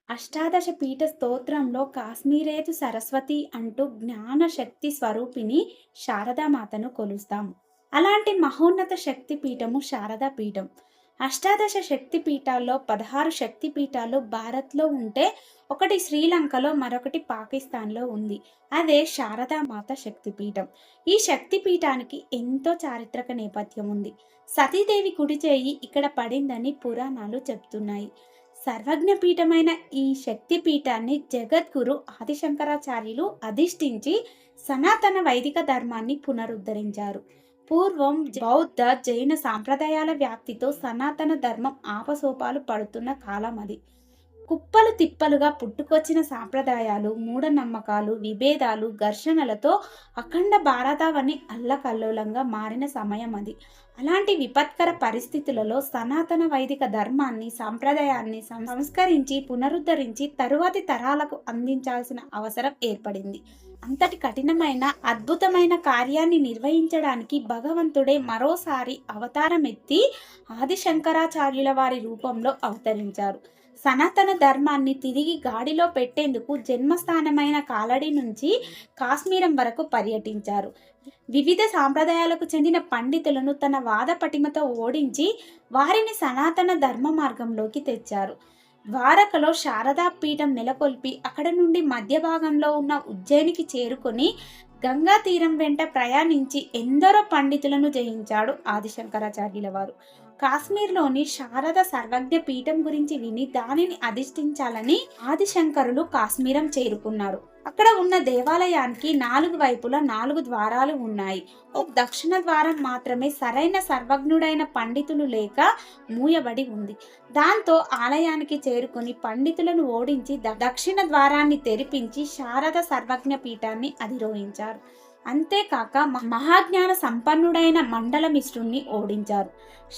అష్టాదశ పీఠ స్తోత్రంలో కాశ్మీరేతు సరస్వతి అంటూ జ్ఞాన శక్తి స్వరూపిణి శారదామాతను కొలుస్తాము. అలాంటి మహోన్నత శక్తి పీఠము శారదా పీఠం. అష్టాదశ శక్తి పీఠాల్లో 16 శక్తి పీఠాలు భారత్లో ఉంటే ఒకటి శ్రీలంకలో మరొకటి పాకిస్తాన్లో ఉంది. అదే శారదామాత శక్తిపీఠం. ఈ శక్తిపీఠానికి ఎంతో చారిత్రక నేపథ్యం ఉంది. సతీదేవి కుడి చేయి ఇక్కడ పడిందని పురాణాలు చెప్తున్నాయి. సర్వజ్ఞ పీఠమైన ఈ శక్తి పీఠాన్ని జగద్గురు ఆదిశంకరాచార్యులు అధిష్ఠించి సనాతన వైదిక ధర్మాన్ని పునరుద్ధరించారు. పూర్వం బౌద్ధ జైన సాంప్రదాయాల వ్యాప్తితో సనాతన ధర్మం ఆపసోపాలు పడుతున్న కాలం అది. కుప్పలు తిప్పలుగా పుట్టుకొచ్చిన సాంప్రదాయాలు, మూఢనమ్మకాలు, విభేదాలు, ఘర్షణలతో అఖండ భారతావని అల్లకల్లోలంగా మారిన సమయం అది. అలాంటి విపత్కర పరిస్థితులలో సనాతన వైదిక ధర్మాన్ని, సాంప్రదాయాన్ని సంస్కరించి పునరుద్ధరించి తరువాతి తరాలకు అందించాల్సిన అవసరం ఏర్పడింది. అంతటి కఠినమైన అద్భుతమైన కార్యాన్ని నిర్వహించడానికి భగవంతుడే మరోసారి అవతారం ఎత్తి ఆదిశంకరాచార్యుల వారి రూపంలో అవతరించారు. సనాతన ధర్మాన్ని తిరిగి గాడిలో పెట్టేందుకు జన్మస్థానమైన కాలడి నుంచి కాశ్మీరం వరకు పర్యటించారు. వివిధ సాంప్రదాయాలకు చెందిన పండితులను తన వాద పటిమతో ఓడించి వారిని సనాతన ధర్మ మార్గంలోకి తెచ్చారు. ద్వారకలో శారదా పీఠం నెలకొల్పి అక్కడ నుండి మధ్య భాగంలో ఉన్న ఉజ్జయినికి చేరుకొని గంగా తీరం వెంట ప్రయాణించి ఎందరో పండితులను జయించాడు ఆదిశంకరాచార్యుల వారు. కాశ్మీర్లోని శారద సర్వజ్ఞ పీఠం గురించి విని దానిని అధిష్ఠించాలని ఆదిశంకరులు కాశ్మీరం చేరుకున్నారు. అక్కడ ఉన్న దేవాలయానికి 4 వైపులా 4 ద్వారాలు ఉన్నాయి. ఒక దక్షిణ ద్వారం మాత్రమే సరైన సర్వజ్ఞుడైన పండితులు లేక మూయబడి ఉంది. దాంతో ఆలయానికి చేరుకుని పండితులను ఓడించి దక్షిణ ద్వారాన్ని తెరిపించి శారద సర్వజ్ఞ పీఠాన్ని అధిరోహించారు. అంతేకాక మహాజ్ఞాన సంపన్నుడైన మండలమిశ్రుణ్ణి ఓడించారు.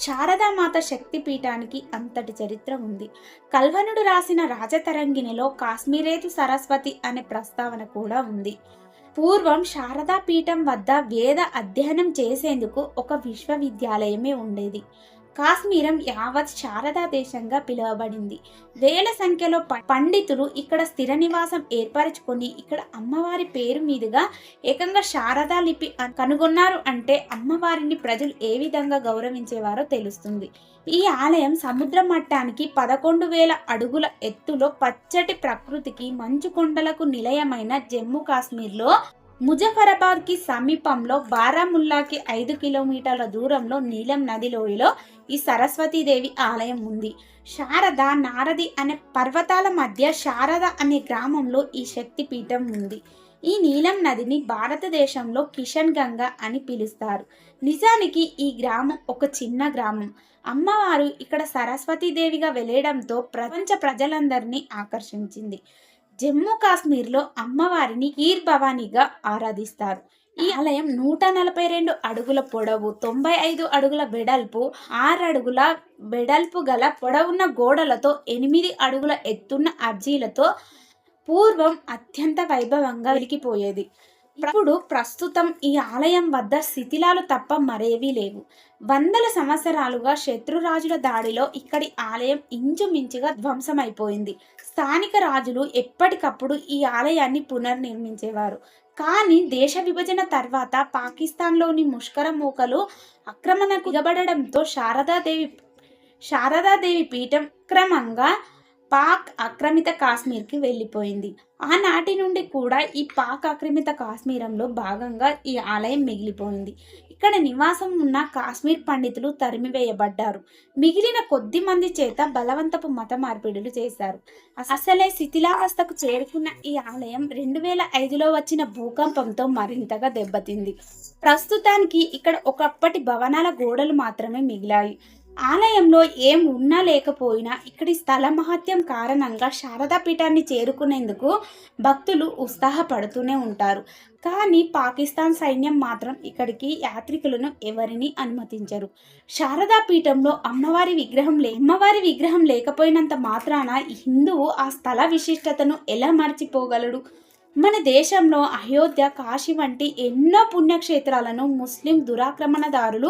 శారదామాత శక్తి పీఠానికి అంతటి చరిత్ర ఉంది. కల్వనుడు రాసిన రాజతరంగిణిలో కాశ్మీరేతు సరస్వతి అనే ప్రస్తావన కూడా ఉంది. పూర్వం శారదా పీఠం వద్ద వేద అధ్యయనం చేసేందుకు ఒక విశ్వవిద్యాలయమే ఉండేది. కాశ్మీరం యావత్ శారదా దేశంగా పిలువబడింది. వేల సంఖ్యలో పండితులు ఇక్కడ స్థిర నివాసం ఏర్పరచుకొని ఇక్కడ అమ్మవారి పేరు మీదుగా ఏకంగా శారదా లిపి కనుగొన్నారు అంటే అమ్మవారిని ప్రజలు ఏ విధంగా గౌరవించేవారో తెలుస్తుంది. ఈ ఆలయం సముద్ర మట్టానికి 11,000 అడుగుల ఎత్తులో పచ్చటి ప్రకృతికి మంచు కొండలకు నిలయమైన జమ్మూ కాశ్మీర్లో ముజఫరాబాద్ కి సమీపంలో బారాముల్లాకి 5 కిలోమీటర్ల దూరంలో నీలం నది లోయలో ఈ సరస్వతీదేవి ఆలయం ఉంది. శారద నారది అనే పర్వతాల మధ్య శారద అనే గ్రామంలో ఈ శక్తి పీఠం ఉంది. ఈ నీలం నదిని భారతదేశంలో కిషన్ గంగా అని పిలుస్తారు. నిజానికి ఈ గ్రామం ఒక చిన్న గ్రామం. అమ్మవారు ఇక్కడ సరస్వతీదేవిగా వెళ్లడంతో ప్రపంచ ప్రజలందరినీ ఆకర్షించింది. జమ్మూ కాశ్మీర్లో అమ్మవారిని కీర్ భవానీగా ఆరాధిస్తారు. ఈ ఆలయం 142 అడుగుల పొడవు, 95 అడుగుల వెడల్పు, 6 అడుగుల వెడల్పు గల పొడవున్న గోడలతో 8 అడుగుల ఎత్తున్న అర్జీలతో పూర్వం అత్యంత వైభవంగా వెలికిపోయేది. ప్రస్తుతం ఈ ఆలయం వద్ద శిథిలాలు తప్ప మరేవీ లేవు. వందల సంవత్సరాలుగా శత్రురాజుల దాడిలో ఇక్కడి ఆలయం ఇంచుమించుగా ధ్వంసమైపోయింది. స్థానిక రాజులు ఎప్పటికప్పుడు ఈ ఆలయాన్ని పునర్నిర్మించేవారు. కానీ దేశ విభజన తర్వాత పాకిస్తాన్లోని ముష్కర మూకలు ఆక్రమణకు దిగబడడంతో శారదాదేవి పీఠం క్రమంగా పాక్ ఆక్రమిత కాశ్మీర్కి వెళ్ళిపోయింది. ఆనాటి నుండి కూడా ఈ పాక్ ఆక్రమిత కాశ్మీరంలో భాగంగా ఈ ఆలయం మిగిలిపోయింది. ఇక్కడ నివాసం ఉన్న కాశ్మీర్ పండితులు తరిమివేయబడ్డారు. మిగిలిన కొద్ది మంది చేత బలవంతపు మత మార్పిడులు చేశారు. అసలే శిథిలావస్థకు చేరుకున్న ఈ ఆలయం 2005లో వచ్చిన భూకంపంతో మరింతగా దెబ్బతింది. ప్రస్తుతానికి ఇక్కడ ఒకప్పటి భవనాల గోడలు మాత్రమే మిగిలాయి. ఆలయంలో ఏం ఉన్నా లేకపోయినా ఇక్కడి స్థల మహత్యం కారణంగా శారదా పీఠాన్ని చేరుకునేందుకు భక్తులు ఉత్సాహపడుతూనే ఉంటారు. కానీ పాకిస్తాన్ సైన్యం మాత్రం ఇక్కడికి యాత్రికులను ఎవరిని అనుమతించరు. శారదా పీఠంలో అమ్మవారి విగ్రహం లేకపోయినంత మాత్రాన హిందువు ఆ స్థల విశిష్టతను ఎలా మర్చిపోగలడు? మన దేశంలో అయోధ్య, కాశీ వంటి ఎన్నో పుణ్యక్షేత్రాలను ముస్లిం దురాక్రమణదారులు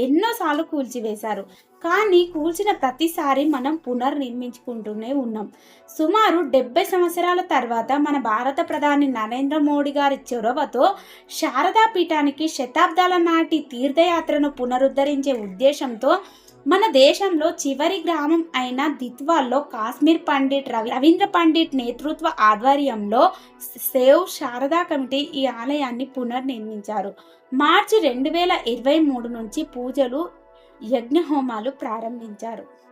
ఎన్నోసార్లు కూల్చివేశారు. కానీ కూల్చిన ప్రతిసారి మనం పునర్నిర్మించుకుంటూనే ఉన్నాం. సుమారు 70 సంవత్సరాల తర్వాత మన భారత ప్రధాని నరేంద్ర మోడీ గారి చొరవతో శారదా పీఠానికి శతాబ్దాల నాటి తీర్థయాత్రను పునరుద్ధరించే ఉద్దేశంతో మన దేశంలో చివరి గ్రామం అయిన దిత్వాల్లో కాశ్మీర్ పండిట్ రవీంద్ర పండిట్ నేతృత్వ ఆధ్వర్యంలో సేవ్ శారదా కమిటీ ఈ ఆలయాన్ని పునర్నిర్మించారు. మార్చి 2023 నుంచి పూజలు, యజ్ఞ హోమాలు ప్రారంభించారు.